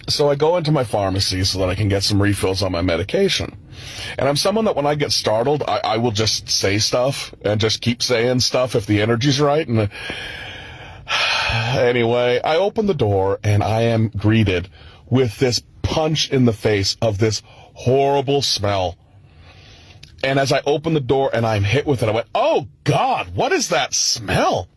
So I go into my pharmacy so that I can get some refills on my medication. And I'm someone that when I get startled, I will just say stuff and just keep saying stuff if the energy's right. And anyway, I open the door and I am greeted with this punch in the face of this horrible smell. And as I open the door and I'm hit with it, I went, oh God, what is that smell?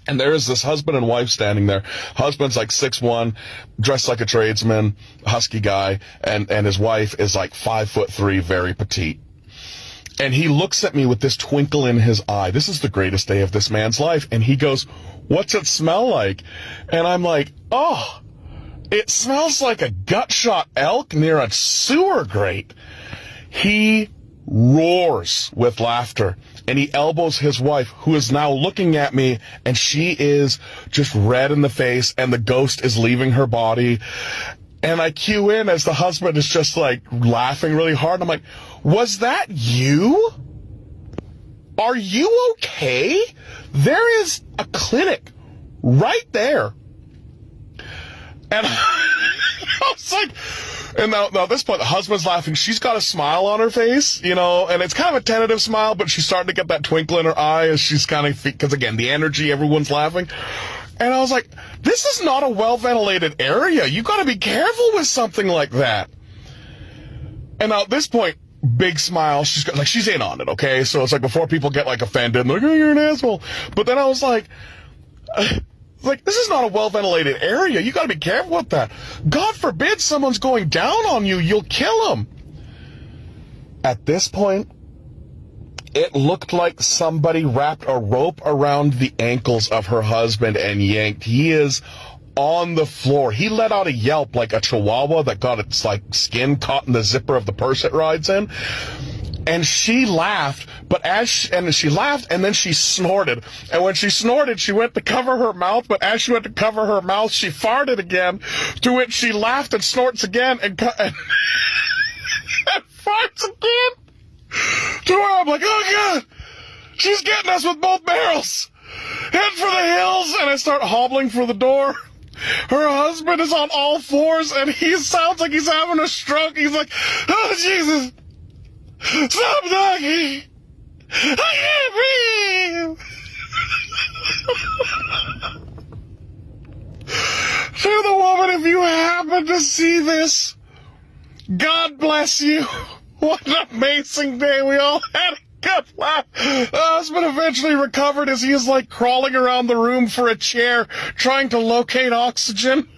And there is this husband and wife standing there. Husband's like 6'1", dressed like a tradesman, husky guy, and his wife is like 5'3", very petite. And he looks at me with this twinkle in his eye. This is the greatest day of this man's life. And he goes, what's it smell like? And I'm like, oh, it smells like a gut-shot elk near a sewer grate. He roars with laughter, and he elbows his wife, who is now looking at me, and she is just red in the face, and the ghost is leaving her body. And I cue in as the husband is just like laughing really hard. I'm like, was that you? Are you okay? There is a clinic right there. And I was like, and now at this point, the husband's laughing. She's got a smile on her face, you know, and it's kind of a tentative smile, but she's starting to get that twinkle in her eye as she's kind of, because again, the energy, everyone's laughing. And I was like, this is not a well-ventilated area. You got to be careful with something like that. And now at this point, big smile. She's in on it, okay? So it's like before people get like offended and like, oh, you're an asshole. But then I was like, this is not a well-ventilated area. You got to be careful with that. God forbid someone's going down on you. You'll kill them. At this point, it looked like somebody wrapped a rope around the ankles of her husband and yanked. He is on the floor. He let out a yelp like a chihuahua that got its like skin caught in the zipper of the purse it rides in. And she laughed, but she laughed and then she snorted. And when she snorted, she went to cover her mouth, but as she went to cover her mouth, she farted again, to which she laughed and snorts again and farts again. To where I'm like, oh God, she's getting us with both barrels. Head for the hills, and I start hobbling for the door. Her husband is on all fours, and he sounds like he's having a stroke. He's like, oh Jesus. Stop talking! I can't breathe! To the woman, if you happen to see this, God bless you. What an amazing day. We all had a good laugh. The husband eventually recovered as he is like crawling around the room for a chair, trying to locate oxygen.